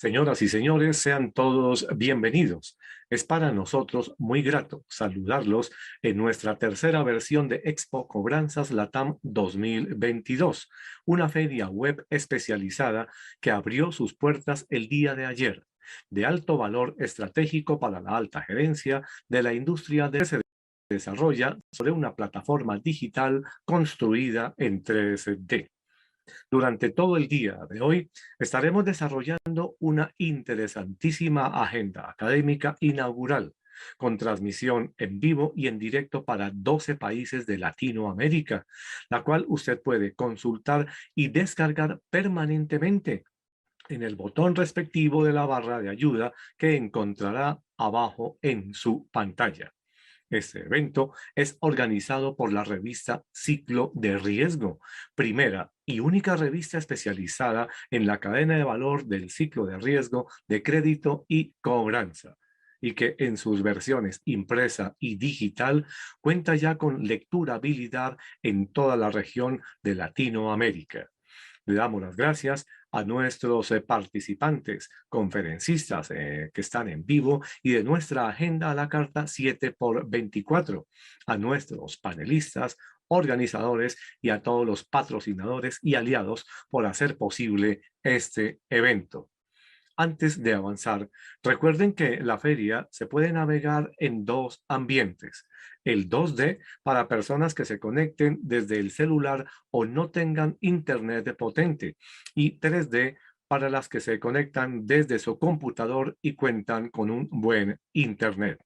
Señoras y señores, sean todos bienvenidos. Es para nosotros muy grato saludarlos en nuestra tercera versión de Expo Cobranzas LATAM 2022, una feria web especializada que abrió sus puertas el día de ayer, de alto valor estratégico para la alta gerencia de la industria de se desarrolla sobre una plataforma digital construida en 3D. Durante todo el día de hoy estaremos desarrollando una interesantísima agenda académica inaugural con transmisión en vivo y en directo para 12 países de Latinoamérica, la cual usted puede consultar y descargar permanentemente en el botón respectivo de la barra de ayuda que encontrará abajo en su pantalla. Este evento es organizado por la revista Ciclo de Riesgo, primera y única revista especializada en la cadena de valor del ciclo de riesgo de crédito y cobranza, y que en sus versiones impresa y digital cuenta ya con lecturabilidad en toda la región de Latinoamérica. Le damos las gracias a nuestros participantes, conferencistas que están en vivo y de nuestra agenda a la carta 7x24, a nuestros panelistas, organizadores y a todos los patrocinadores y aliados por hacer posible este evento. Antes de avanzar, recuerden que la feria se puede navegar en dos ambientes. El 2D para personas que se conecten desde el celular o no tengan internet potente y 3D para las que se conectan desde su computador y cuentan con un buen internet.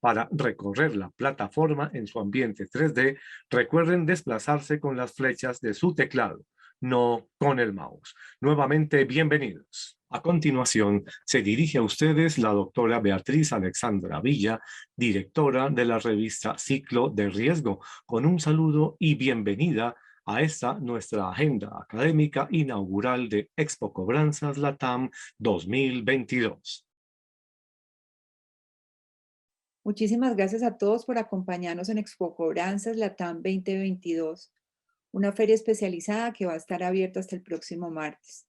Para recorrer la plataforma en su ambiente 3D, recuerden desplazarse con las flechas de su teclado, no con el mouse. Nuevamente, bienvenidos. A continuación, se dirige a ustedes la doctora Beatriz Alexandra Villa, directora de la revista Ciclo de Riesgo, con un saludo y bienvenida a esta nuestra agenda académica inaugural de Expo Cobranzas LATAM 2022. Muchísimas gracias a todos por acompañarnos en Expo Cobranzas LATAM 2022, una feria especializada que va a estar abierta hasta el próximo martes.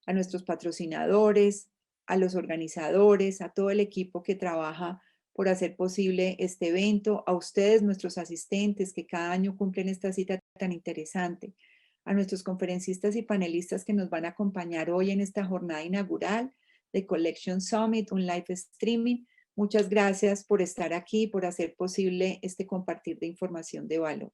A nuestros patrocinadores, a los organizadores, a todo el equipo que trabaja por hacer posible este evento, a ustedes, nuestros asistentes, que cada año cumplen esta cita tan interesante, a nuestros conferencistas y panelistas que nos van a acompañar hoy en esta jornada inaugural de Collection Summit, un live streaming. Muchas gracias por estar aquí, por hacer posible este compartir de información de valor.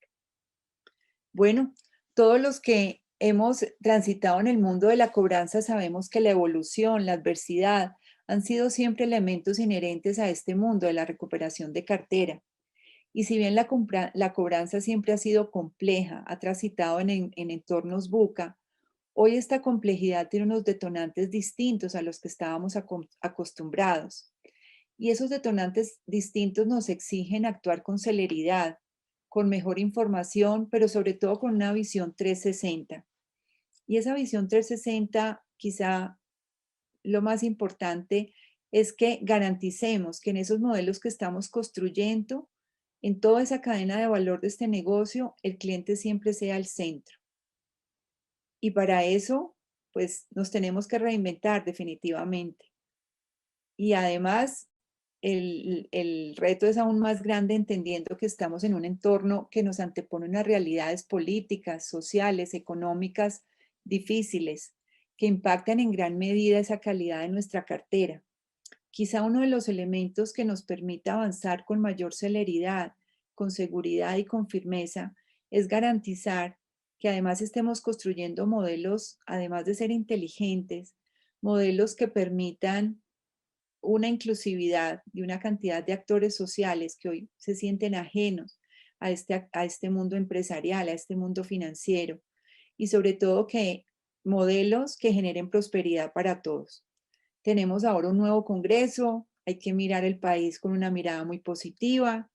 Bueno, todos los que hemos transitado en el mundo de la cobranza sabemos que la evolución, la adversidad, han sido siempre elementos inherentes a este mundo de la recuperación de cartera. Y si bien la cobranza siempre ha sido compleja, ha transitado en entornos VUCA, hoy esta complejidad tiene unos detonantes distintos a los que estábamos acostumbrados. Y esos detonantes distintos nos exigen actuar con celeridad, con mejor información, pero sobre todo con una visión 360. Y esa visión 360, quizá lo más importante, es que garanticemos que en esos modelos que estamos construyendo, en toda esa cadena de valor de este negocio, el cliente siempre sea el centro. Y para eso, pues nos tenemos que reinventar definitivamente. Y además, el reto es aún más grande entendiendo que estamos en un entorno que nos antepone unas realidades políticas, sociales, económicas difíciles, que impactan en gran medida esa calidad de nuestra cartera. Quizá uno de los elementos que nos permita avanzar con mayor celeridad, con seguridad y con firmeza es garantizar que además estemos construyendo modelos, además de ser inteligentes, modelos que permitan una inclusividad y una cantidad de actores sociales que hoy se sienten ajenos a este mundo empresarial, a este mundo financiero, y sobre todo que modelos que generen prosperidad para todos. Tenemos ahora un nuevo Congreso, hay que mirar el país con una mirada muy positiva,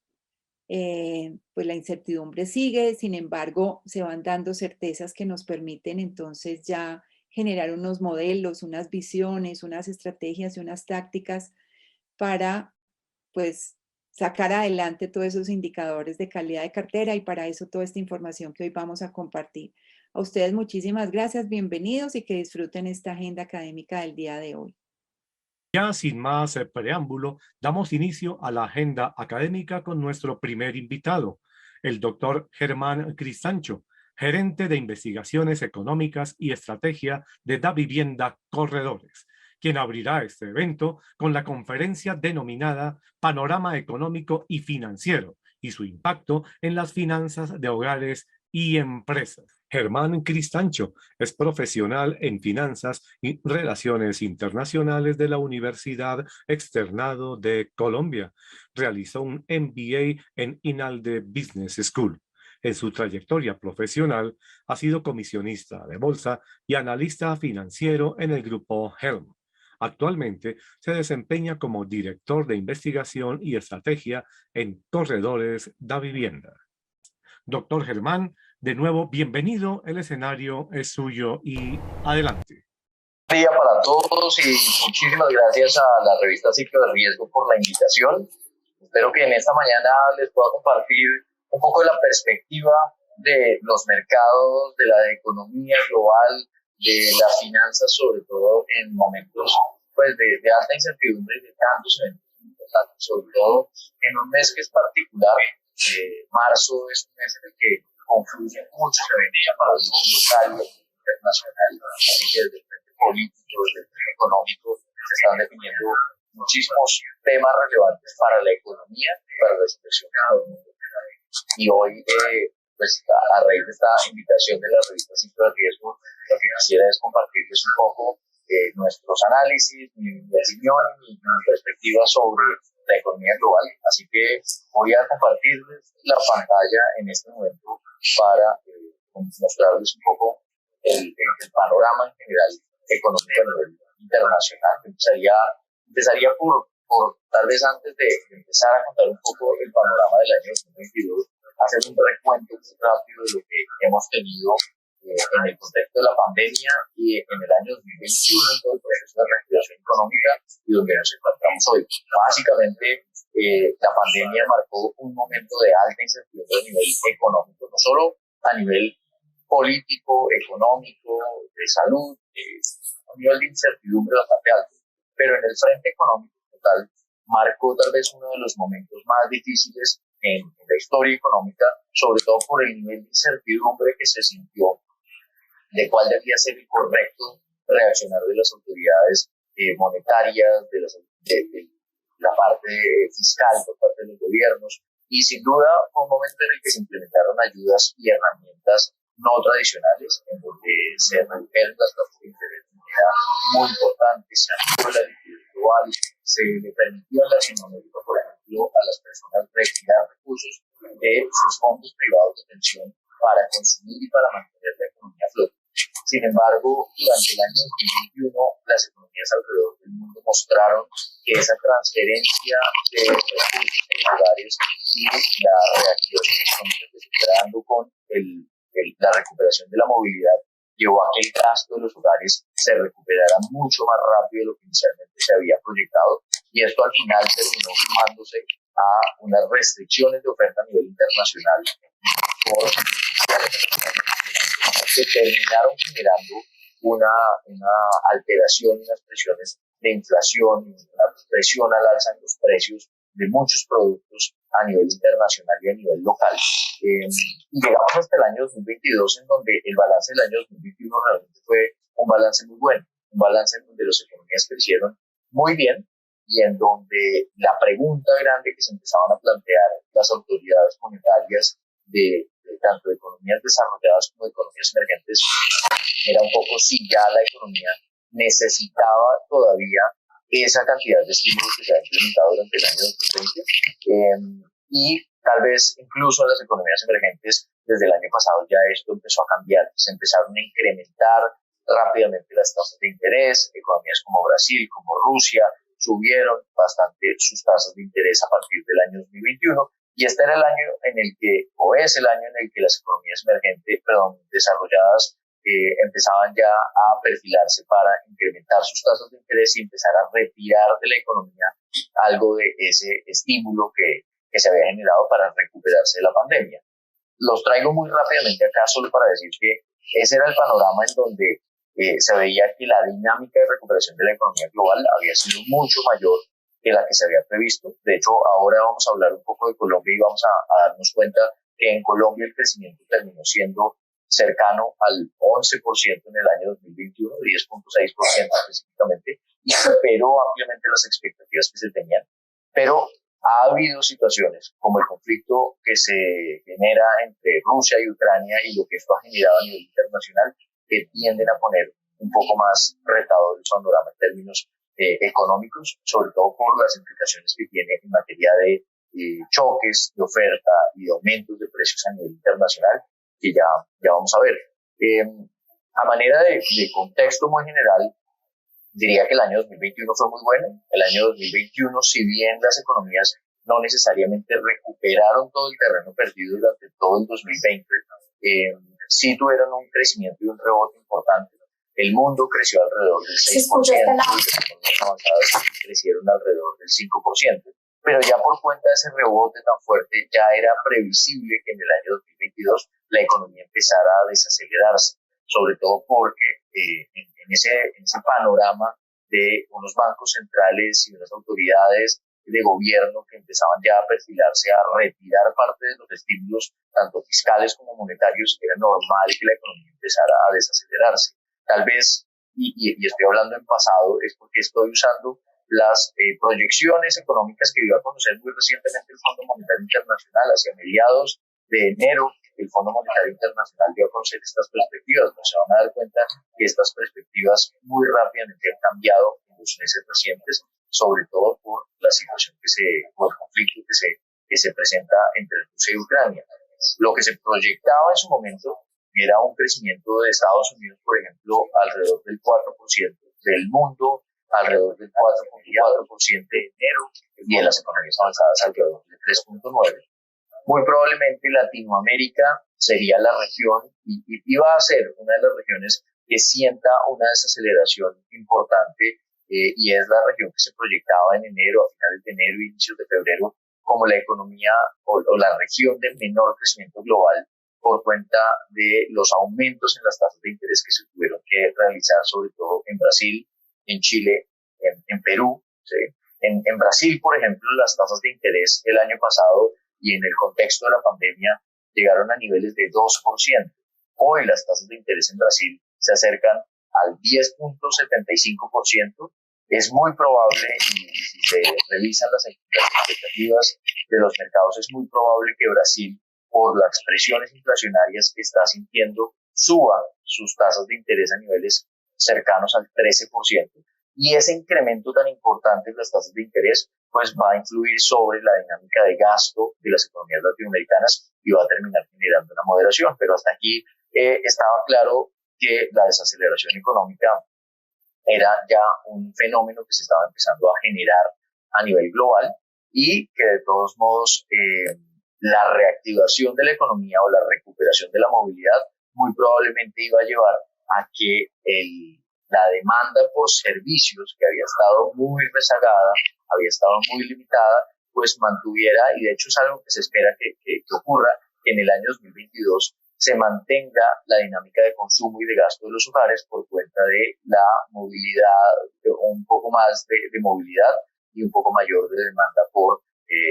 pues la incertidumbre sigue, sin embargo, se van dando certezas que nos permiten entonces ya generar unos modelos, unas visiones, unas estrategias y unas tácticas para, pues, sacar adelante todos esos indicadores de calidad de cartera y para eso toda esta información que hoy vamos a compartir. A ustedes muchísimas gracias, bienvenidos y que disfruten esta agenda académica del día de hoy. Ya sin más preámbulo, damos inicio a la agenda académica con nuestro primer invitado, el doctor Germán Cristancho, gerente de investigaciones económicas y estrategia de Davivienda Corredores, quien abrirá este evento con la conferencia denominada Panorama Económico y Financiero y su impacto en las finanzas de hogares y empresas. Germán Cristancho es profesional en finanzas y relaciones internacionales de la Universidad Externado de Colombia. Realizó un MBA en INALDE Business School. En su trayectoria profesional ha sido comisionista de bolsa y analista financiero en el grupo Helm. Actualmente se desempeña como director de investigación y estrategia en Corredores da Vivienda. Doctor Germán, de nuevo, bienvenido. El escenario es suyo y adelante. Buen día para todos y muchísimas gracias a la revista Ciclo de Riesgo por la invitación. Espero que en esta mañana les pueda compartir un poco de la perspectiva de los mercados, de la economía global, de las finanzas, sobre todo en momentos pues, de alta incertidumbre y de tantos eventos importantes, sobre todo en un mes que es particular. Marzo es un mes en el que confluyen muchos eventos para el mundo local y internacional, así que desde el frente político, desde el frente económico, se están definiendo muchísimos temas relevantes para la economía y para la expresión del mundo. Y hoy, pues a raíz de esta invitación de la revista Ciclo de Riesgo, lo que quisiera es compartirles un poco nuestros análisis, mi opinión y mi perspectiva sobre la economía global. Así que voy a compartirles la pantalla en este momento para mostrarles un poco el panorama en general económico a nivel internacional. Empezaría por tal vez antes de empezar a contar un poco el panorama del año 2022, hacer un recuento muy rápido de lo que hemos tenido en el contexto de la pandemia y en el año 2021, en todo el proceso de reactivación económica y donde nos encontramos hoy. Básicamente, la pandemia marcó un momento de alta incertidumbre a nivel económico, no solo a nivel político, económico, de salud, un nivel de incertidumbre bastante alto, pero en el frente económico total marcó tal vez uno de los momentos más difíciles en la historia económica, sobre todo por el nivel de incertidumbre que se sintió de cuál debía ser el correcto reaccionar de las autoridades monetarias, de la parte fiscal por parte de los gobiernos, y sin duda fue un momento en el que se implementaron ayudas y herramientas no tradicionales, en donde se redujeron las tasas de interés de manera muy importante, se amplió la liquidez global, se le permitió en Latinoamérica, por ejemplo, a las personas retirar recursos de sus fondos privados de pensión para consumir y para mantener la economía a flote. Sin embargo, durante el año 2021, las economías alrededor del mundo mostraron que esa transferencia de recursos a los hogares y la reactivación económica que se está dando con la recuperación de la movilidad llevó a que el gasto de los hogares se recuperara mucho más rápido de lo que inicialmente se había proyectado, y esto al final terminó sumándose a unas restricciones de oferta a nivel internacional por que terminaron generando una alteración, unas presiones de inflación, una presión al alza en los precios de muchos productos a nivel internacional y a nivel local. Y llegamos hasta el año 2022, en donde el balance del año 2021 realmente fue un balance muy bueno, un balance en donde las economías crecieron muy bien y en donde la pregunta grande que se empezaban a plantear las autoridades monetarias de tanto de economías desarrolladas como de economías emergentes era un poco si ya la economía necesitaba todavía esa cantidad de estímulos que se ha implementado durante el año 2020 y tal vez incluso en las economías emergentes desde el año pasado ya esto empezó a cambiar, se empezaron a incrementar rápidamente las tasas de interés. Economías como Brasil, como Rusia subieron bastante sus tasas de interés a partir del año 2021. Y este era el año en el que, o es el año en el que las economías desarrolladas empezaban ya a perfilarse para incrementar sus tasas de interés y empezar a retirar de la economía algo de ese estímulo que se había generado para recuperarse de la pandemia. Los traigo muy rápidamente acá solo para decir que ese era el panorama en donde se veía que la dinámica de recuperación de la economía global había sido mucho mayor que la que se había previsto. De hecho, ahora vamos a hablar un poco de Colombia y vamos a darnos cuenta que en Colombia el crecimiento terminó siendo cercano al 11% en el año 2021, 10.6% específicamente, y superó ampliamente las expectativas que se tenían. Pero ha habido situaciones como el conflicto que se genera entre Rusia y Ucrania y lo que esto ha generado a nivel internacional, que tienden a poner un poco más retador el panorama en términos económicos, sobre todo por las implicaciones que tiene en materia de choques de oferta y de aumentos de precios a nivel internacional, que ya vamos a ver. A manera de contexto muy general, diría que el año 2021 fue muy bueno. El año 2021, si bien las economías no necesariamente recuperaron todo el terreno perdido durante todo el 2020, sí tuvieron un crecimiento y un rebote importante. El mundo creció alrededor del 6% y las economías avanzadas crecieron alrededor del 5%. Pero ya por cuenta de ese rebote tan fuerte, ya era previsible que en el año 2022 la economía empezara a desacelerarse, sobre todo porque en ese panorama de unos bancos centrales y unas autoridades de gobierno que empezaban ya a perfilarse a retirar parte de los estímulos, tanto fiscales como monetarios, era normal que la economía empezara a desacelerarse. Tal vez, y estoy hablando en pasado, es porque estoy usando las proyecciones económicas que iba a conocer muy recientemente el Fondo Monetario Internacional hacia mediados de enero. El Fondo Monetario Internacional dio a conocer estas perspectivas, pero se van a dar cuenta que estas perspectivas muy rápidamente han cambiado en los meses recientes, sobre todo por la situación por el conflicto que se presenta entre Rusia y Ucrania. Lo que se proyectaba en su momento era un crecimiento de Estados Unidos, por ejemplo, alrededor del 4%, del mundo alrededor del 4.4% de enero, y en las economías avanzadas alrededor del 3.9%. Muy probablemente Latinoamérica sería la región y va a ser una de las regiones que sienta una desaceleración importante, y es la región que se proyectaba en enero, a finales de enero, inicios de febrero, como la economía o la región de menor crecimiento global por cuenta de los aumentos en las tasas de interés que se tuvieron que realizar, sobre todo en Brasil, en Chile, en Perú. ¿Sí? En Brasil, por ejemplo, las tasas de interés el año pasado y en el contexto de la pandemia llegaron a niveles de 2%. Hoy las tasas de interés en Brasil se acercan al 10.75%. Es muy probable, y si se revisan las expectativas de los mercados, es muy probable que Brasil, por las presiones inflacionarias que está sintiendo, suba sus tasas de interés a niveles cercanos al 13%. Y ese incremento tan importante en las tasas de interés pues va a influir sobre la dinámica de gasto de las economías latinoamericanas y va a terminar generando una moderación. Pero hasta aquí estaba claro que la desaceleración económica era ya un fenómeno que se estaba empezando a generar a nivel global y que de todos modos la reactivación de la economía o la recuperación de la movilidad muy probablemente iba a llevar a que la demanda por servicios, que había estado muy rezagada, había estado muy limitada, pues mantuviera, y de hecho es algo que se espera que ocurra, que en el año 2022 se mantenga la dinámica de consumo y de gasto de los hogares por cuenta de la movilidad, un poco más de movilidad y un poco mayor de demanda por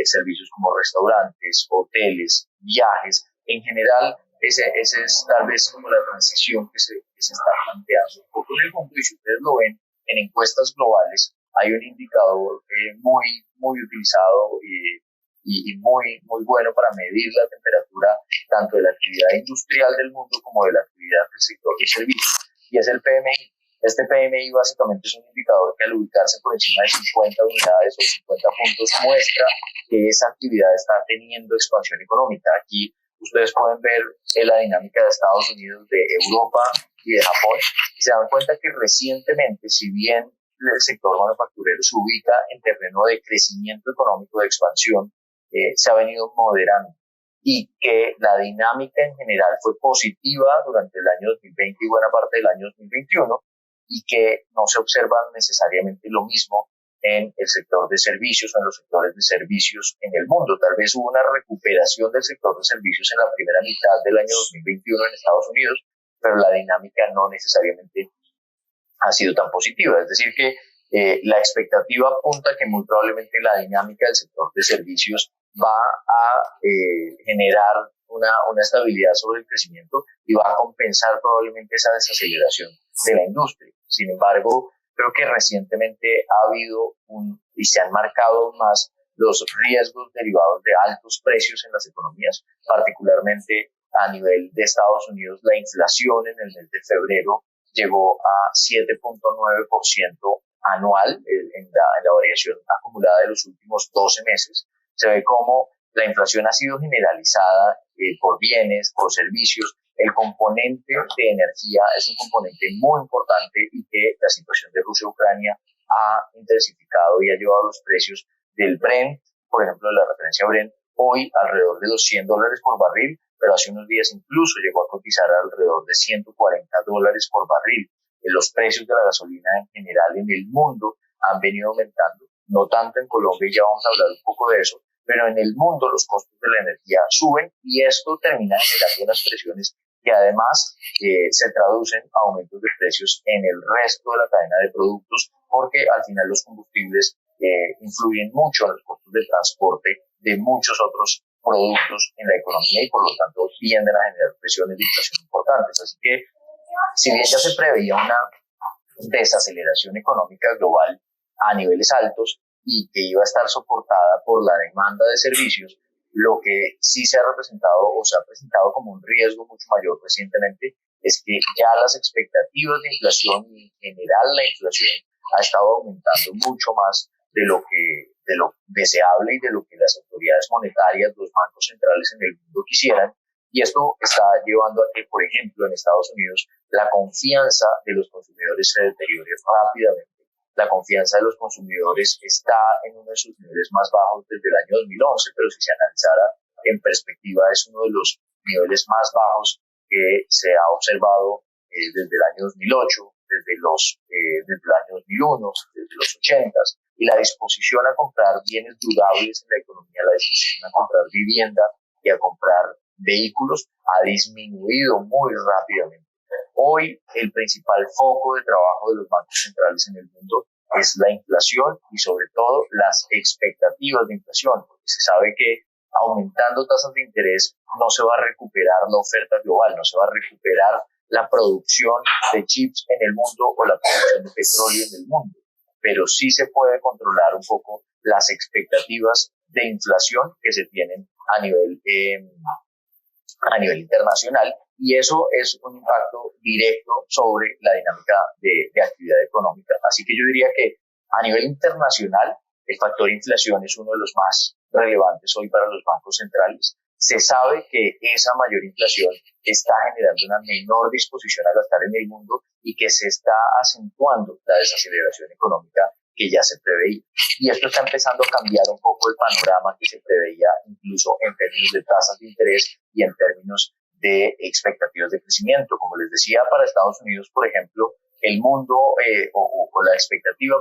servicios como restaurantes, hoteles, viajes. En general, ese es tal vez como la transición que se está planteando un poco en el mundo, y si ustedes lo ven en encuestas globales, hay un indicador muy utilizado y muy bueno para medir la temperatura tanto de la actividad industrial del mundo como de la actividad del sector de servicios, y es el PMI. Este PMI básicamente es un indicador que al ubicarse por encima de 50 unidades o 50 puntos muestra que esa actividad está teniendo expansión económica. Aquí ustedes pueden ver la dinámica de Estados Unidos, de Europa y de Japón, y se dan cuenta que recientemente, si bien el sector manufacturero se ubica en terreno de crecimiento económico, de expansión, se ha venido moderando, y que la dinámica en general fue positiva durante el año 2020 y buena parte del año 2021, y que no se observa necesariamente lo mismo en el sector de servicios o en los sectores de servicios en el mundo. Tal vez hubo una recuperación del sector de servicios en la primera mitad del año 2021 en Estados Unidos, pero la dinámica no necesariamente ha sido tan positiva. Es decir, que la expectativa apunta que muy probablemente la dinámica del sector de servicios va a generar una estabilidad sobre el crecimiento y va a compensar probablemente esa desaceleración de la industria. Sin embargo, creo que recientemente ha habido y se han marcado más los riesgos derivados de altos precios en las economías, particularmente a nivel de Estados Unidos. La inflación en el mes de febrero llegó a 7.9% anual en la variación acumulada de los últimos 12 meses. Se ve como la inflación ha sido generalizada por bienes, por servicios. El componente de energía es un componente muy importante y que la situación de Rusia-Ucrania ha intensificado y ha llevado los precios del Brent, por ejemplo, de la referencia Brent, hoy alrededor de los $100 por barril, pero hace unos días incluso llegó a cotizar alrededor de $140 por barril. Los precios de la gasolina en general en el mundo han venido aumentando, no tanto en Colombia, y ya vamos a hablar un poco de eso, pero en el mundo los costos de la energía suben y esto termina generando unas presiones que además se traducen a aumentos de precios en el resto de la cadena de productos, porque al final los combustibles influyen mucho en los costos de transporte de muchos otros productos en la economía y por lo tanto tienden a generar presiones de inflación importantes. Así que si bien ya se preveía una desaceleración económica global a niveles altos y que iba a estar soportada por la demanda de servicios, lo que sí se ha representado o se ha presentado como un riesgo mucho mayor recientemente es que ya las expectativas de inflación y en general la inflación ha estado aumentando mucho más de lo deseable y de lo que las autoridades monetarias, los bancos centrales en el mundo quisieran. Y esto está llevando a que, por ejemplo, en Estados Unidos, la confianza de los consumidores se deteriore rápidamente. La confianza de los consumidores está en uno de sus niveles más bajos desde el año 2011, pero si se analizara en perspectiva es uno de los niveles más bajos que se ha observado desde el año 2008, desde el año 2001, desde los 80, y la disposición a comprar bienes durables en la economía, la disposición a comprar vivienda y a comprar vehículos ha disminuido muy rápidamente. Hoy el principal foco de trabajo de los bancos centrales en el mundo es la inflación y sobre todo las expectativas de inflación, porque se sabe que aumentando tasas de interés no se va a recuperar la oferta global, no se va a recuperar la producción de chips en el mundo o la producción de petróleo en el mundo, pero sí se puede controlar un poco las expectativas de inflación que se tienen a nivel internacional, y eso es un impacto directo sobre la dinámica de actividad económica. Así que yo diría que a nivel internacional el factor inflación es uno de los más relevantes hoy para los bancos centrales. Se sabe que esa mayor inflación está generando una menor disposición a gastar en el mundo y que se está acentuando la desaceleración económica que ya se preveía. Y esto está empezando a cambiar un poco el panorama que se preveía incluso en términos de tasas de interés y en términos de expectativas de crecimiento. Como les decía, para Estados Unidos, por ejemplo, el mundo o la expectativa,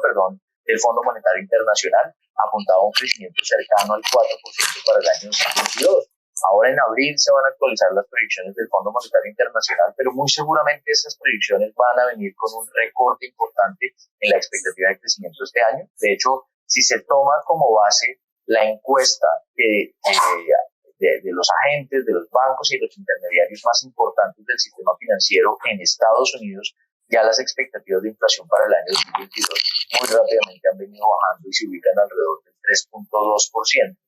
del Fondo Monetario Internacional apuntaba a un crecimiento cercano al 4% para el año 2022. Ahora en abril se van a actualizar las proyecciones del Fondo Monetario Internacional, pero muy seguramente esas proyecciones van a venir con un recorte importante en la expectativa de crecimiento este año. De hecho, si se toma como base la encuesta de los agentes, de los bancos y de los intermediarios más importantes del sistema financiero en Estados Unidos, ya las expectativas de inflación para el año 2022 muy rápidamente han venido bajando y se ubican alrededor del 3.2%.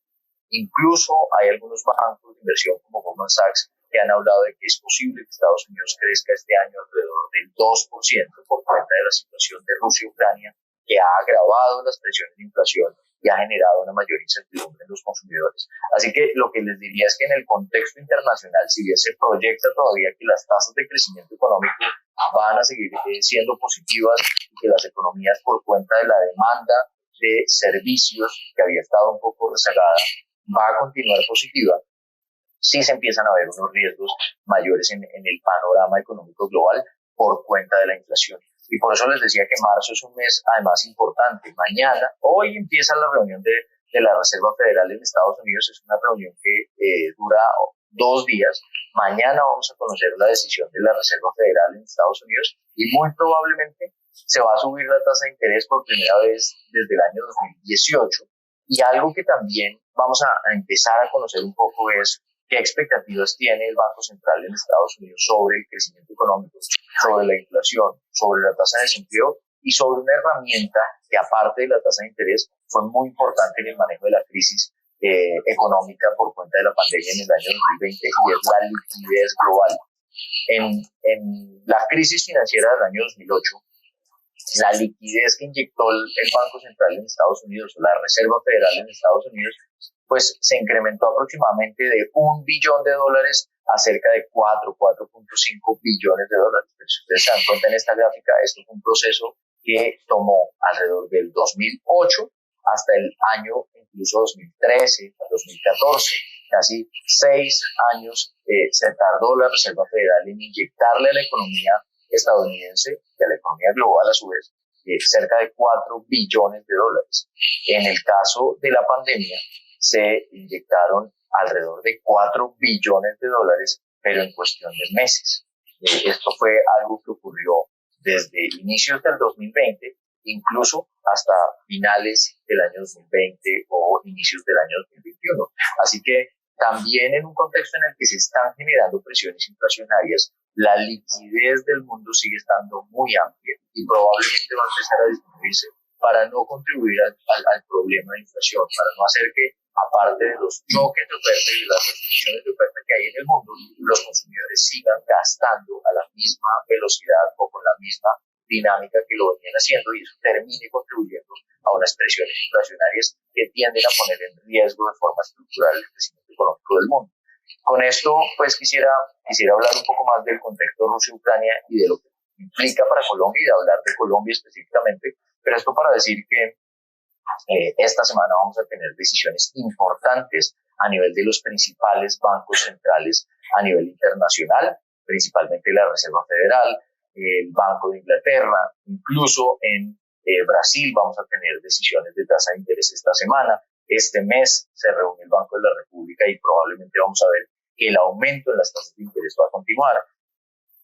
Incluso hay algunos bancos de inversión como Goldman Sachs que han hablado de que es posible que Estados Unidos crezca este año alrededor del 2% por cuenta de la situación de Rusia y Ucrania, que ha agravado las presiones de inflación y ha generado una mayor incertidumbre en los consumidores. Así que lo que les diría es que en el contexto internacional, si bien se proyecta todavía que las tasas de crecimiento económico van a seguir siendo positivas y que las economías, por cuenta de la demanda de servicios que había estado un poco rezagada, va a continuar positiva, sí se empiezan a ver unos riesgos mayores en el panorama económico global por cuenta de la inflación. Y por eso les decía que marzo es un mes además importante. Hoy empieza la reunión de la Reserva Federal en Estados Unidos. Es una reunión que dura 2 días. Mañana vamos a conocer la decisión de la Reserva Federal en Estados Unidos y muy probablemente se va a subir la tasa de interés por primera vez desde el año 2018. Y algo que también vamos a empezar a conocer un poco es qué expectativas tiene el Banco Central en Estados Unidos sobre el crecimiento económico, sobre la inflación, sobre la tasa de desempleo y sobre una herramienta que, aparte de la tasa de interés, fue muy importante en el manejo de la crisis económica por cuenta de la pandemia en el año 2020, y es la liquidez global. En la crisis financiera del año 2008, la liquidez que inyectó el Banco Central en Estados Unidos, o la Reserva Federal en Estados Unidos, pues se incrementó aproximadamente de $1 billón a cerca de 4.5 billones de dólares. Pero si ustedes se dan cuenta en esta gráfica, esto fue un proceso que tomó alrededor del 2008 hasta el año incluso 2013, 2014, casi 6 años se tardó la Reserva Federal en inyectarle a la economía estadounidense y a la economía global a su vez cerca de 4 billones de dólares. En el caso de la pandemia se inyectaron alrededor de 4 billones de dólares, pero en cuestión de meses. Esto fue algo que ocurrió desde inicios del 2020, incluso hasta finales del año 2020 o inicios del año 2021. Así que también en un contexto en el que se están generando presiones inflacionarias, la liquidez del mundo sigue estando muy amplia y probablemente va a empezar a disminuirse para no contribuir al problema de inflación, para no hacer que, aparte de los choques de oferta y las restricciones de oferta que hay en el mundo, los consumidores sigan gastando a la misma velocidad o con la misma dinámica que lo venían haciendo, y eso termine contribuyendo a unas presiones inflacionarias que tienden a poner en riesgo de forma estructural el crecimiento económico del mundo. Con esto, pues quisiera hablar un poco más del contexto Rusia-Ucrania y de lo que implica para Colombia, y de hablar de Colombia específicamente, pero esto para decir que esta semana vamos a tener decisiones importantes a nivel de los principales bancos centrales a nivel internacional, principalmente la Reserva Federal, el Banco de Inglaterra, incluso en Brasil vamos a tener decisiones de tasa de interés esta semana. Este mes se reúne el Banco de la República y probablemente vamos a ver que el aumento en las tasas de interés va a continuar.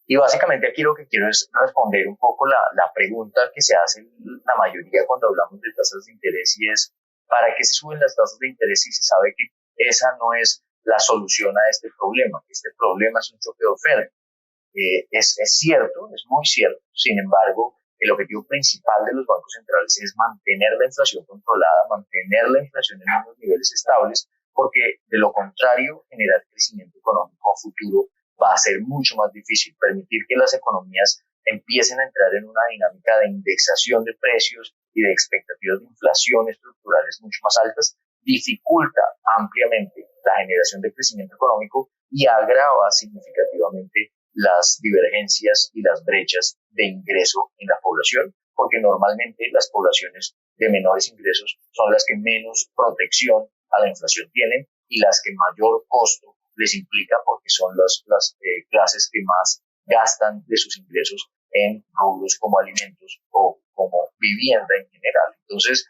Y básicamente aquí lo que quiero es responder un poco la pregunta que se hace la mayoría cuando hablamos de tasas de interés, y es: ¿para qué se suben las tasas de interés si se sabe que esa no es la solución a este problema? Este problema es un choque de oferta. Es cierto, es muy cierto. Sin embargo, el objetivo principal de los bancos centrales es mantener la inflación controlada, mantener la inflación en unos niveles estables, porque de lo contrario, generar crecimiento económico a futuro va a ser mucho más difícil. Permitir que las economías empiecen a entrar en una dinámica de indexación de precios y de expectativas de inflación estructurales mucho más altas dificulta ampliamente la generación de crecimiento económico y agrava significativamente las divergencias y las brechas de ingreso en la población, porque normalmente las poblaciones de menores ingresos son las que menos protección a la inflación tienen y las que mayor costo les implica, porque son las clases que más gastan de sus ingresos en rubros como alimentos o como vivienda en general. Entonces,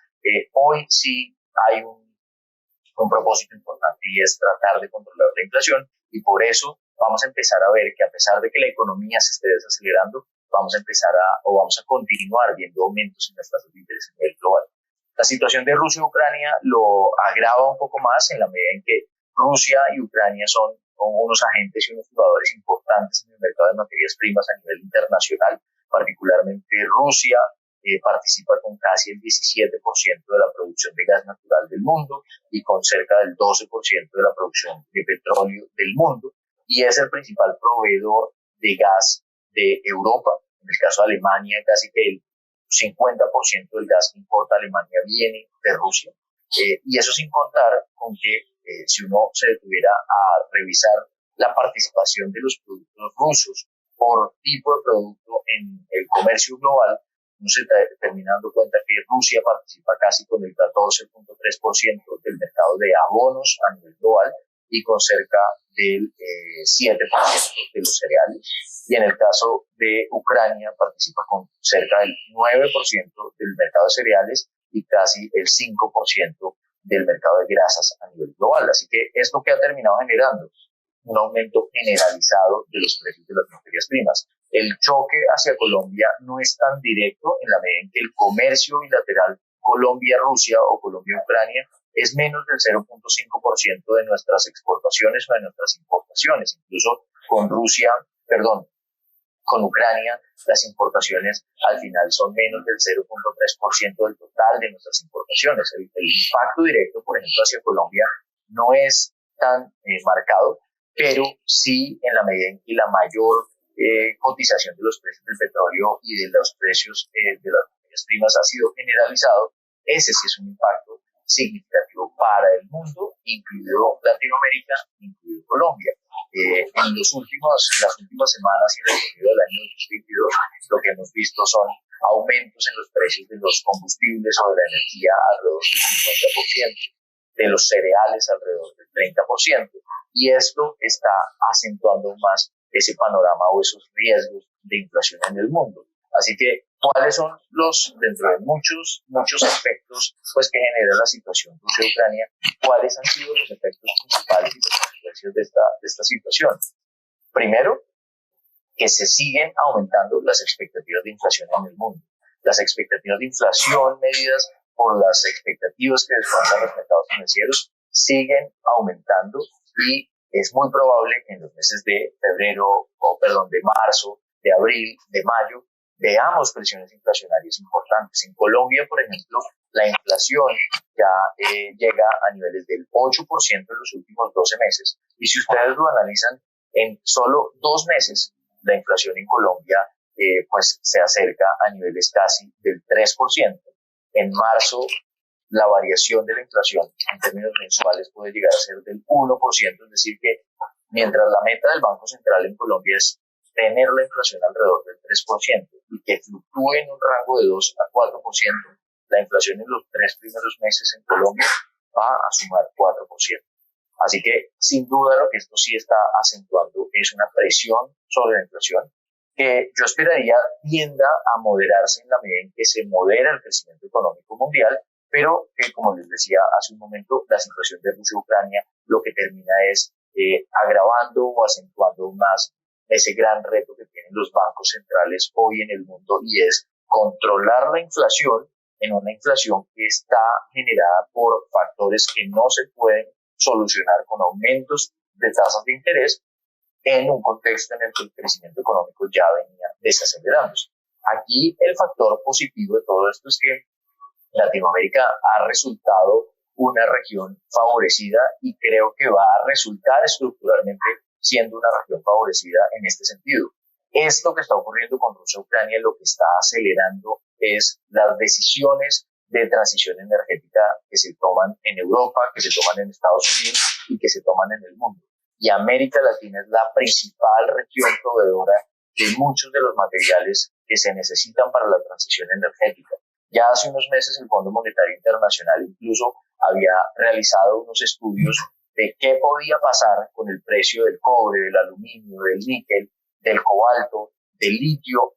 hoy sí hay un propósito importante, y es tratar de controlar la inflación, y por eso vamos a empezar a ver que, a pesar de que la economía se esté desacelerando, vamos a continuar viendo aumentos en las tasas de interés a nivel global. La situación de Rusia y Ucrania lo agrava un poco más en la medida en que Rusia y Ucrania son unos agentes y unos jugadores importantes en el mercado de materias primas a nivel internacional. Particularmente Rusia participa con casi el 17% de la producción de gas natural del mundo y con cerca del 12% de la producción de petróleo del mundo, y es el principal proveedor de gas de Europa. En el caso de Alemania, casi que el 50% del gas que importa Alemania viene de Rusia. Y eso sin contar con que si uno se detuviera a revisar la participación de los productos rusos por tipo de producto en el comercio global, uno se está terminando cuenta que Rusia participa casi con el 14.3% del mercado de abonos a nivel global y con cerca del 7% de los cereales. Y en el caso de Ucrania participa con cerca del 9% del mercado de cereales y casi el 5% del mercado de grasas a nivel global. Así que esto que ha terminado generando un aumento generalizado de los precios de las materias primas. el choque hacia Colombia no es tan directo en la medida en que el comercio bilateral Colombia-Rusia o Colombia-Ucrania es menos del 0.5% de nuestras exportaciones o de nuestras importaciones. Incluso con con Ucrania, las importaciones al final son menos del 0.3% del total de nuestras importaciones. El impacto directo, por ejemplo, hacia Colombia no es tan marcado, pero sí en la medida en que la mayor cotización de los precios del petróleo y de los precios de las materias primas ha sido generalizado, ese sí es un impacto significativo para el mundo, incluido Latinoamérica, incluido Colombia. En las últimas semanas y en el periodo del año 2022, lo que hemos visto son aumentos en los precios de los combustibles o de la energía alrededor del 50%, de los cereales alrededor del 30%, y esto está acentuando más ese panorama o esos riesgos de inflación en el mundo. Así que, ¿cuáles son dentro de muchos aspectos pues, que genera la situación Rusia-Ucrania, cuáles han sido los efectos principales y las consecuencias de esta situación? Primero, que se siguen aumentando las expectativas de inflación en el mundo. Las expectativas de inflación medidas por las expectativas que descuentan los mercados financieros siguen aumentando y es muy probable que en los meses de de marzo, de abril, de mayo, veamos presiones inflacionarias importantes. En Colombia, por ejemplo, la inflación ya llega a niveles del 8% en los últimos 12 meses. Y si ustedes lo analizan, en solo 2 meses, la inflación en Colombia pues se acerca a niveles casi del 3%. En marzo, la variación de la inflación en términos mensuales puede llegar a ser del 1%, es decir que mientras la meta del Banco Central en Colombia es tener la inflación alrededor del 3% y que fluctúe en un rango de 2 a 4%, la inflación en los 3 primeros meses en Colombia va a sumar 4%. Así que, sin duda, lo que esto sí está acentuando es una presión sobre la inflación que yo esperaría tienda a moderarse en la medida en que se modera el crecimiento económico mundial, pero que, como les decía hace un momento, la situación de Rusia y Ucrania lo que termina es agravando o acentuando más ese gran reto que tienen los bancos centrales hoy en el mundo, y es controlar la inflación en una inflación que está generada por factores que no se pueden solucionar con aumentos de tasas de interés en un contexto en el que el crecimiento económico ya venía desacelerándose. Aquí el factor positivo de todo esto es que Latinoamérica ha resultado una región favorecida y creo que va a resultar estructuralmente siendo una región favorecida en este sentido. Esto que está ocurriendo con Rusia-Ucrania lo que está acelerando es las decisiones de transición energética que se toman en Europa, que se toman en Estados Unidos y que se toman en el mundo. Y América Latina es la principal región proveedora de muchos de los materiales que se necesitan para la transición energética. Ya hace unos meses el Fondo Monetario Internacional incluso había realizado unos estudios de qué podía pasar con el precio del cobre, del aluminio, del níquel, del cobalto, del litio,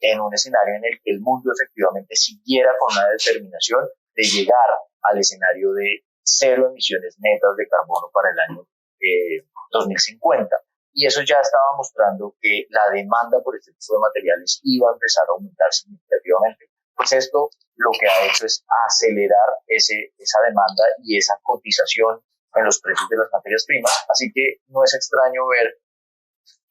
en un escenario en el que el mundo efectivamente siguiera con una determinación de llegar al escenario de 0 emisiones netas de carbono para el año 2050. Y eso ya estaba mostrando que la demanda por este tipo de materiales iba a empezar a aumentar significativamente. Pues esto lo que ha hecho es acelerar esa demanda y esa cotización en los precios de las materias primas. Así que no es extraño ver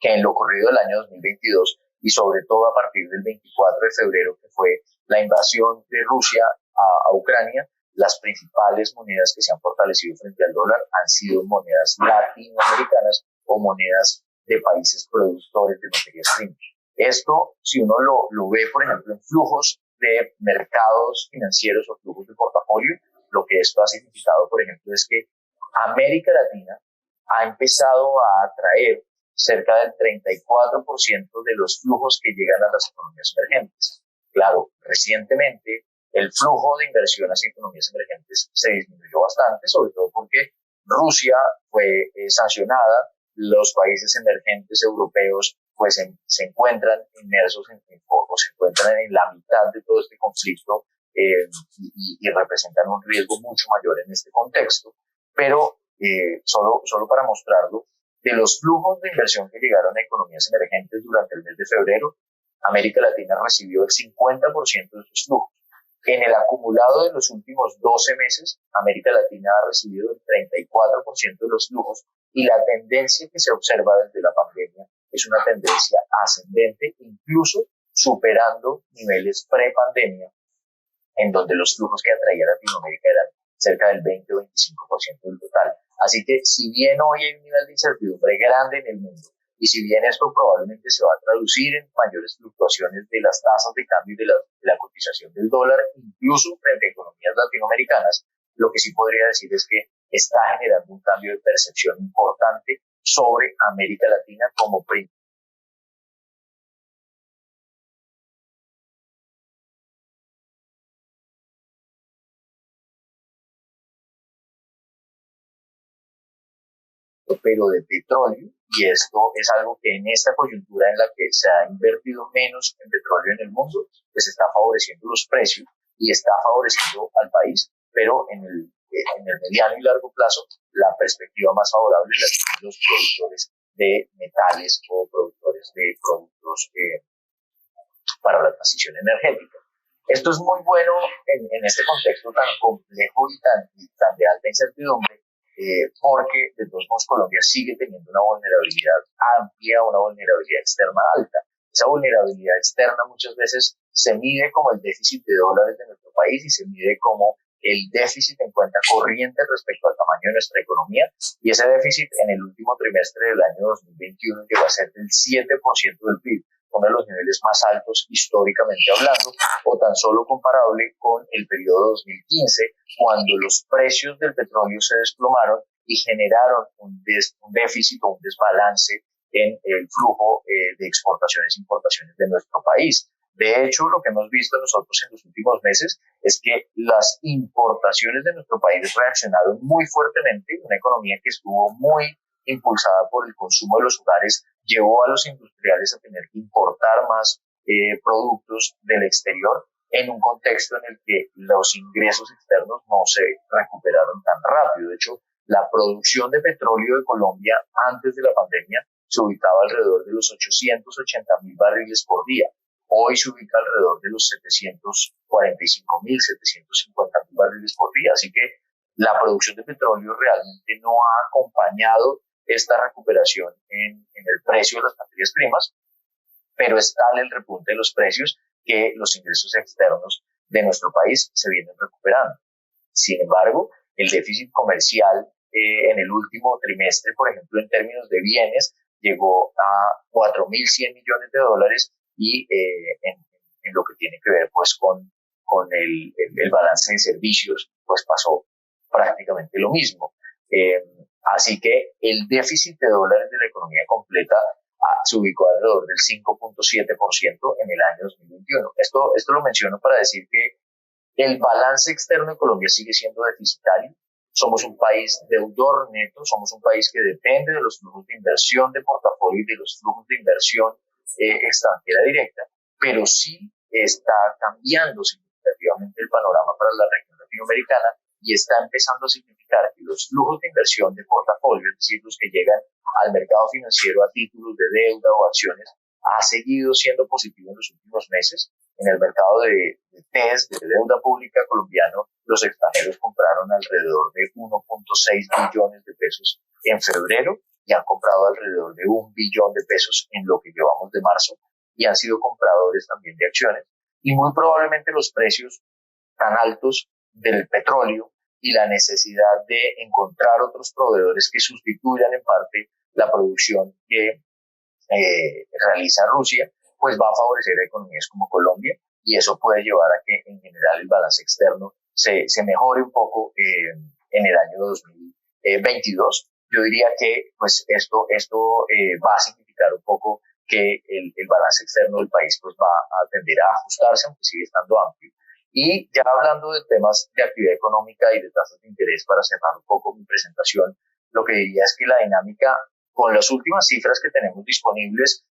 que en lo corrido del año 2022 y sobre todo a partir del 24 de febrero, que fue la invasión de Rusia a Ucrania, las principales monedas que se han fortalecido frente al dólar han sido monedas latinoamericanas o monedas de países productores de materias primas. Esto, si uno lo ve, por ejemplo, en flujos de mercados financieros o flujos de portafolio, lo que esto ha significado, por ejemplo, es que América Latina ha empezado a atraer cerca del 34% de los flujos que llegan a las economías emergentes. Claro, recientemente el flujo de inversión hacia economías emergentes se disminuyó bastante, sobre todo porque Rusia fue sancionada, los países emergentes europeos pues se encuentran inmersos o se encuentran en la mitad de todo este conflicto y representan un riesgo mucho mayor en este contexto. Pero solo para mostrarlo, De los flujos de inversión que llegaron a economías emergentes durante el mes de febrero, América Latina recibió el 50% de sus flujos. En el acumulado de los últimos 12 meses, América Latina ha recibido el 34% de los flujos y la tendencia que se observa desde la pandemia es una tendencia ascendente, incluso superando niveles pre-pandemia, en donde los flujos que atraía Latinoamérica eran cerca del 20 o 25% del total. Así que si bien hoy hay un nivel de incertidumbre grande en el mundo, y si bien esto probablemente se va a traducir en mayores fluctuaciones de las tasas de cambio y de la cotización del dólar, incluso frente a economías latinoamericanas, lo que sí podría decir es que está generando un cambio de percepción importante sobre América Latina como principal. Pero de petróleo, y esto es algo que en esta coyuntura en la que se ha invertido menos en petróleo en el mundo, pues está favoreciendo los precios y está favoreciendo al país, pero en el mediano y largo plazo la perspectiva más favorable la tienen los productores de metales o productores de productos para la transición energética. Esto es muy bueno en este contexto tan complejo y tan de alta incertidumbre, porque de todos modos Colombia sigue teniendo una vulnerabilidad amplia, una vulnerabilidad externa alta. Esa vulnerabilidad externa muchas veces se mide como el déficit de dólares de nuestro país y se mide como el déficit en cuenta corriente respecto al tamaño de nuestra economía, y ese déficit en el último trimestre del año 2021 llegó a ser del 7% del PIB, uno de los niveles más altos históricamente hablando, o tan solo comparable con el periodo 2015, cuando los precios del petróleo se desplomaron y generaron un déficit o un desbalance en el flujo de exportaciones e importaciones de nuestro país. De hecho, lo que hemos visto nosotros en los últimos meses es que las importaciones de nuestro país reaccionaron muy fuertemente. Una economía que estuvo muy impulsada por el consumo de los hogares llevó a los industriales a tener que importar más productos del exterior en un contexto en el que los ingresos externos no se recuperaron tan rápido. De hecho, la producción de petróleo de Colombia antes de la pandemia se ubicaba alrededor de los 880.000 barriles por día. Hoy se ubica alrededor de los 745.000, 750.000 barriles por día. Así que la producción de petróleo realmente no ha acompañado esta recuperación en el precio de las materias primas, pero es tal el repunte de los precios que los ingresos externos de nuestro país se vienen recuperando. Sin embargo, el déficit comercial en el último trimestre, por ejemplo, en términos de bienes, llegó a 4.100 millones de dólares y en lo que tiene que ver pues con el balance de servicios, pues pasó prácticamente lo mismo. Así que el déficit de dólares de la economía completa se ubicó alrededor del 5.7% en el año 2021. Esto lo menciono para decir que el balance externo de Colombia sigue siendo deficitario. Somos un país deudor neto, somos un país que depende de los flujos de inversión de portafolio y de los flujos de inversión extranjera directa, pero sí está cambiando significativamente el panorama para la región latinoamericana y está empezando a significar que los flujos de inversión de portafolio, es decir, los que llegan al mercado financiero a títulos de deuda o acciones, ha seguido siendo positivo en los últimos meses. En el mercado de TES, de deuda pública colombiano, los extranjeros compraron alrededor de 1.6 billones de pesos en febrero y han comprado alrededor de 1 billón de pesos en lo que llevamos de marzo, y han sido compradores también de acciones, y muy probablemente los precios tan altos del petróleo y la necesidad de encontrar otros proveedores que sustituyan en parte la producción que realiza Rusia, pues va a favorecer a economías como Colombia, y eso puede llevar a que en general el balance externo se mejore un poco en el año 2022. Yo diría que pues esto va a significar un poco que el balance externo del país pues va a tender a ajustarse, aunque sigue estando amplio. Y ya hablando de temas de actividad económica y de tasas de interés, para cerrar un poco mi presentación, lo que diría es que la dinámica, con las últimas cifras que tenemos disponibles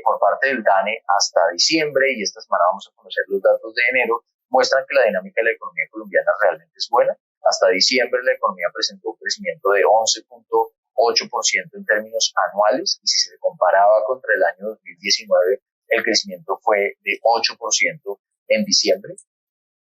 por parte del DANE hasta diciembre, y esta semana vamos a conocer los datos de enero, muestran que la dinámica de la economía colombiana realmente es buena. Hasta diciembre la economía presentó un crecimiento de 11.8% 8% en términos anuales, y si se comparaba contra el año 2019, el crecimiento fue de 8% en diciembre.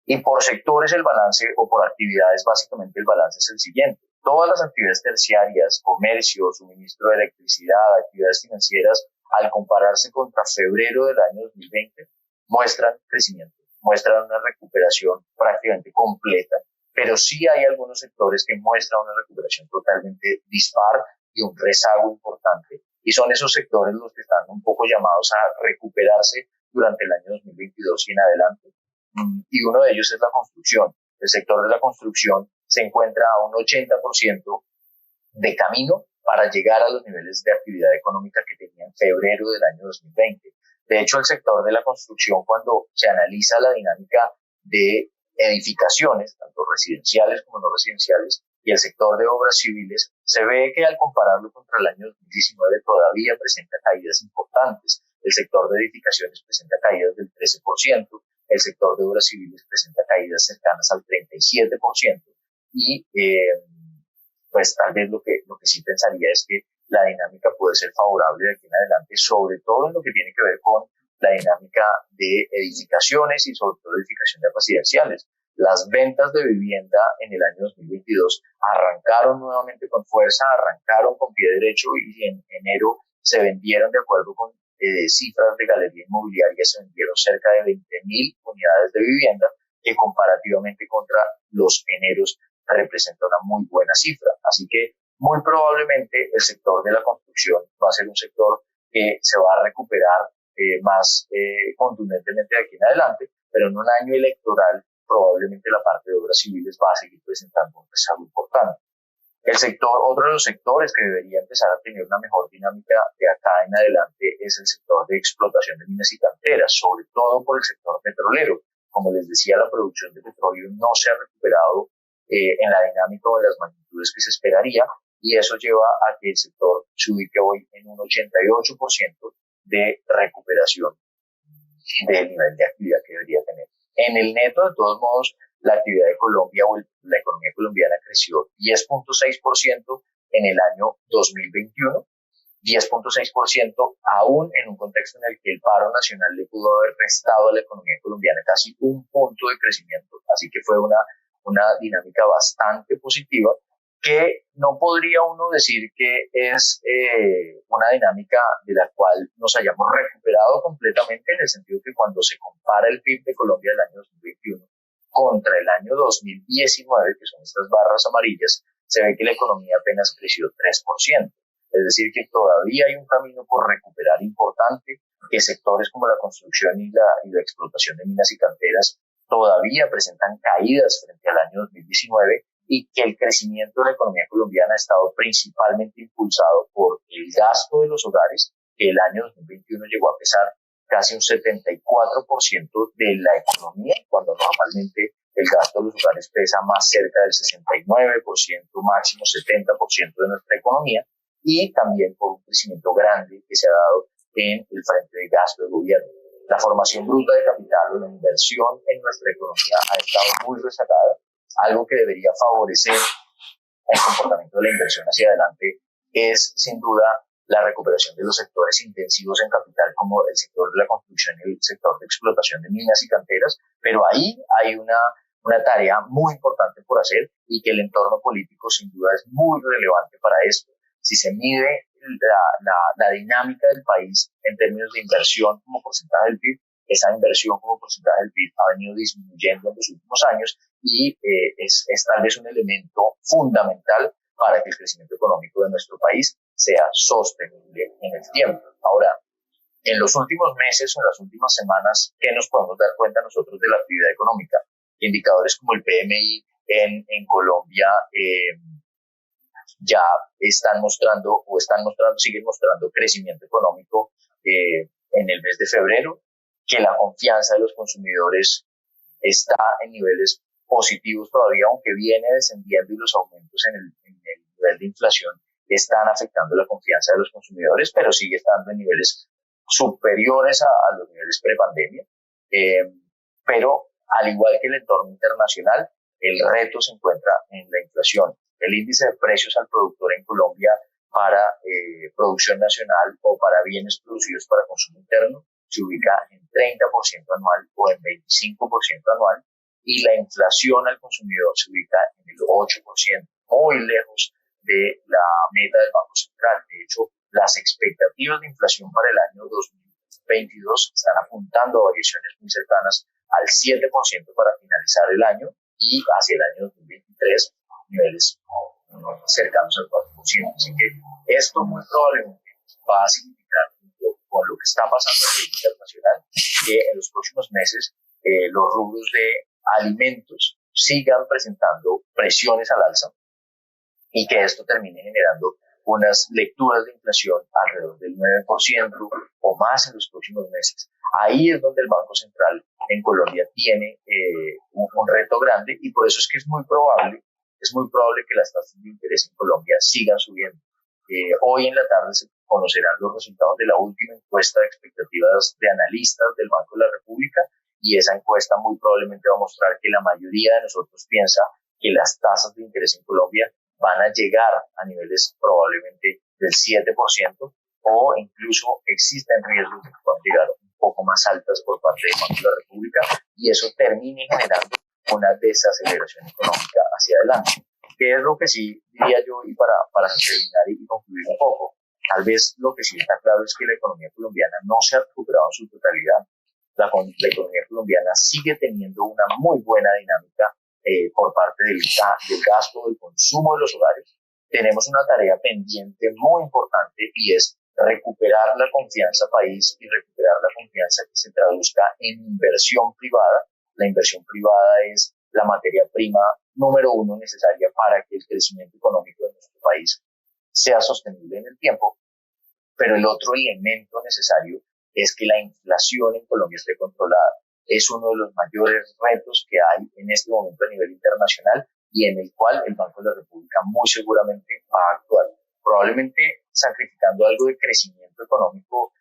Y por sectores el balance, o por actividades, básicamente el balance es el siguiente. Todas las actividades terciarias, comercio, suministro de electricidad, actividades financieras, al compararse contra febrero del año 2020, muestran crecimiento, muestran una recuperación prácticamente completa, pero sí hay algunos sectores que muestran una recuperación totalmente dispar y un rezago importante, y son esos sectores los que están un poco llamados a recuperarse durante el año 2022 y en adelante. Y uno de ellos es la construcción. El sector de la construcción se encuentra a un 80% de camino para llegar a los niveles de actividad económica que tenía en febrero del año 2020. De hecho, el sector de la construcción, cuando se analiza la dinámica de edificaciones, tanto residenciales como no residenciales, y el sector de obras civiles, se ve que al compararlo contra el año 2019 todavía presenta caídas importantes. El sector de edificaciones presenta caídas del 13%, el sector de obras civiles presenta caídas cercanas al 37%, y pues tal vez lo que sí pensaría es que la dinámica puede ser favorable de aquí en adelante, sobre todo en lo que tiene que ver con la dinámica de edificaciones y sobre todo edificación de residenciales. Las ventas de vivienda en el año 2022 arrancaron nuevamente con fuerza, arrancaron con pie derecho, y en enero se vendieron, de acuerdo con cifras de Galería Inmobiliaria, se vendieron cerca de 20.000 unidades de vivienda, que comparativamente contra los eneros representa una muy buena cifra. Así que muy probablemente el sector de la construcción va a ser un sector que se va a recuperar más contundentemente de aquí en adelante, pero en un año electoral probablemente la parte de obras civiles va a seguir presentando un rezago importante. Otro de los sectores que debería empezar a tener una mejor dinámica de acá en adelante es el sector de explotación de minas y canteras, sobre todo por el sector petrolero. Como les decía, la producción de petróleo no se ha recuperado en la dinámica o en las magnitudes que se esperaría, y eso lleva a que el sector se ubique hoy en un 88% de recuperación del nivel de actividad que debería tener. En el neto, de todos modos, la actividad de Colombia o la economía colombiana creció 10.6% en el año 2021, 10.6% aún en un contexto en el que el paro nacional le pudo haber restado a la economía colombiana casi un punto de crecimiento. Así que fue una dinámica bastante positiva, que no podría uno decir que es una dinámica de la cual nos hayamos recuperado completamente, en el sentido que cuando se compara el PIB de Colombia del año 2021 contra el año 2019, que son estas barras amarillas, se ve que la economía apenas creció 3%. Es decir, que todavía hay un camino por recuperar importante, que sectores como la construcción y la explotación de minas y canteras todavía presentan caídas frente al año 2019, y que el crecimiento de la economía colombiana ha estado principalmente impulsado por el gasto de los hogares, que el año 2021 llegó a pesar casi un 74% de la economía, cuando normalmente el gasto de los hogares pesa más cerca del 69%, máximo 70% de nuestra economía, y también por un crecimiento grande que se ha dado en el frente de gasto del gobierno. La formación bruta de capital o la inversión en nuestra economía ha estado muy rezagada, algo que debería favorecer el comportamiento de la inversión hacia adelante es, sin duda, la recuperación de los sectores intensivos en capital, como el sector de la construcción y el sector de explotación de minas y canteras, pero ahí hay una tarea muy importante por hacer, y que el entorno político sin duda es muy relevante para esto. Si se mide la dinámica del país en términos de inversión como porcentaje del PIB, esa inversión como porcentaje del PIB ha venido disminuyendo en los últimos años, y es tal vez un elemento fundamental para que el crecimiento económico de nuestro país sea sostenible en el tiempo. Ahora, en los últimos meses o en las últimas semanas, ¿qué nos podemos dar cuenta nosotros de la actividad económica? Indicadores como el PMI en Colombia ya siguen mostrando crecimiento económico en el mes de febrero, que la confianza de los consumidores está en niveles positivos todavía, aunque viene descendiendo, y los aumentos en el nivel de inflación están afectando la confianza de los consumidores, pero sigue estando en niveles superiores a los niveles prepandemia. Pero al igual que el entorno internacional, el reto se encuentra en la inflación. El índice de precios al productor en Colombia para producción nacional o para bienes producidos para consumo interno se ubica en 30% anual o en 25% anual, y la inflación al consumidor se ubica en el 8%, muy lejos de la meta del Banco Central. De hecho, las expectativas de inflación para el año 2022 están apuntando a variaciones muy cercanas al 7% para finalizar el año, y hacia el año 2023 niveles cercanos al 4%. Así que esto muy probablemente va a significar, con lo que está pasando a nivel internacional, que en los próximos meses los rubros de alimentos sigan presentando presiones al alza y que esto termine generando unas lecturas de inflación alrededor del 9% o más en los próximos meses. Ahí es donde el Banco Central en Colombia tiene un reto grande, y por eso es que es muy probable que las tasas de interés en Colombia sigan subiendo. Hoy en la tarde se conocerán los resultados de la última encuesta de expectativas de analistas del Banco de la República, y esa encuesta muy probablemente va a mostrar que la mayoría de nosotros piensa que las tasas de interés en Colombia van a llegar a niveles probablemente del 7%, o incluso existen riesgos de que puedan llegar un poco más altas por parte del Banco de la República, y eso termine generando una desaceleración económica hacia adelante. ¿Qué es lo que sí diría yo, y para terminar y concluir un poco? Tal vez lo que sí está claro es que la economía colombiana no se ha recuperado en su totalidad. La economía colombiana sigue teniendo una muy buena dinámica por parte del gasto, del consumo de los hogares. Tenemos una tarea pendiente muy importante, y es recuperar la confianza país y recuperar la confianza que se traduzca en inversión privada. La inversión privada es la materia prima número uno necesaria para que el crecimiento económico de nuestro país sea sostenible en el tiempo. Pero el otro elemento necesario es que la inflación en Colombia esté controlada. Es uno de los mayores retos que hay en este momento a nivel internacional, y en el cual el Banco de la República muy seguramente va a actuar, probablemente sacrificando algo de crecimiento económico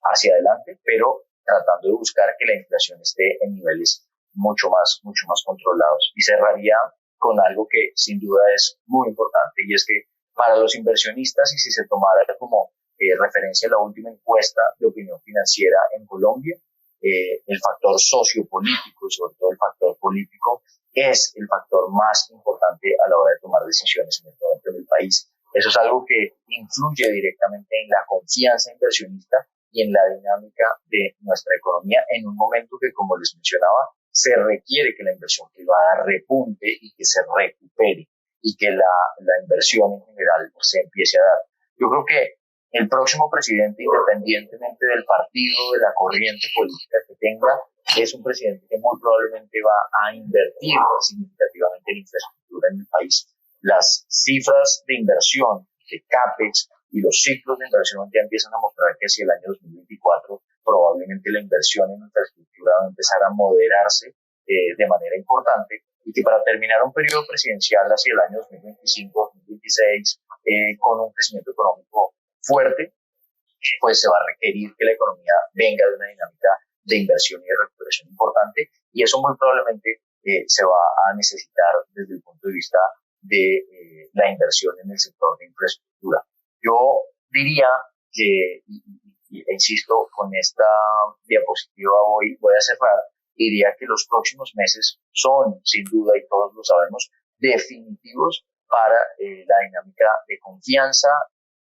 hacia adelante, pero tratando de buscar que la inflación esté en niveles mucho más controlados. Y cerraría con algo que sin duda es muy importante, y es que para los inversionistas, y si se tomara como referencia a la última encuesta de opinión financiera en Colombia, el factor sociopolítico y sobre todo el factor político es el factor más importante a la hora de tomar decisiones en este momento en el país. Eso es algo que influye directamente en la confianza inversionista y en la dinámica de nuestra economía en un momento que, como les mencionaba, se requiere que la inversión privada repunte y que se recupere, y que la inversión en general se empiece a dar. Yo creo que el próximo presidente, independientemente del partido, de la corriente política que tenga, es un presidente que muy probablemente va a invertir significativamente en infraestructura en el país. Las cifras de inversión, de CAPEX y los ciclos de inversión ya empiezan a mostrar que hacia el año 2024 probablemente la inversión en infraestructura va a empezar a moderarse de manera importante, y que para terminar un periodo presidencial hacia el año 2025-2026 con un crecimiento económico fuerte, pues se va a requerir que la economía venga de una dinámica de inversión y de recuperación importante, y eso muy probablemente se va a necesitar desde el punto de vista de la inversión en el sector de infraestructura. Yo diría que, y insisto, con esta diapositiva voy a cerrar, diría que los próximos meses son, sin duda, y todos lo sabemos, definitivos para la dinámica de confianza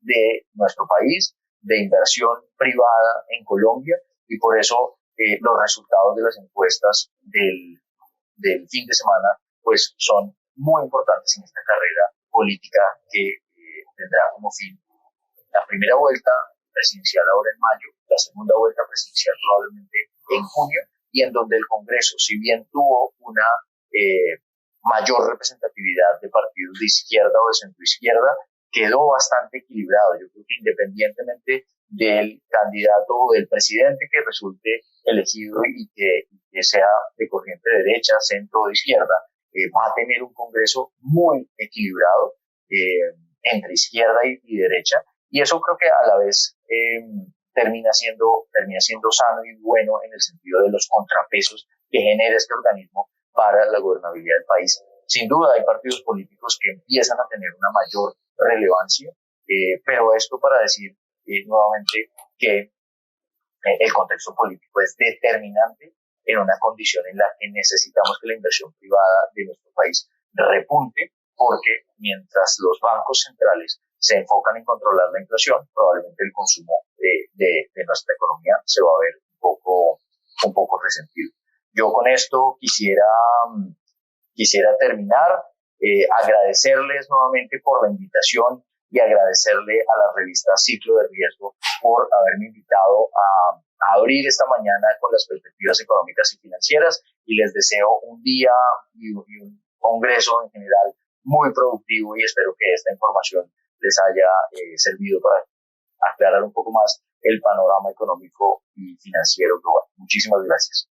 de nuestro país, de inversión privada en Colombia, y por eso los resultados de las encuestas del fin de semana pues son muy importantes en esta carrera política que tendrá como fin la primera vuelta presidencial ahora en mayo, la segunda vuelta presidencial probablemente en junio, y en donde el Congreso, si bien tuvo una mayor representatividad de partidos de izquierda o de centroizquierda, quedó bastante equilibrado. Yo creo que independientemente del candidato o del presidente que resulte elegido y que sea de corriente derecha, centro o de izquierda, va a tener un Congreso muy equilibrado entre izquierda y derecha, y eso creo que a la vez termina siendo sano y bueno en el sentido de los contrapesos que genera este organismo para la gobernabilidad del país. Sin duda hay partidos políticos que empiezan a tener una mayor relevancia, Pero esto para decir nuevamente que el contexto político es determinante en una condición en la que necesitamos que la inversión privada de nuestro país repunte, porque mientras los bancos centrales se enfocan en controlar la inflación, probablemente el consumo de nuestra economía se va a ver un poco resentido. Yo con esto quisiera terminar, agradecerles nuevamente por la invitación y agradecerle a la revista Ciclo de Riesgo por haberme invitado a abrir esta mañana con las perspectivas económicas y financieras, y les deseo un día y un congreso en general muy productivo, y espero que esta información les haya servido para aclarar un poco más el panorama económico y financiero global. Muchísimas gracias.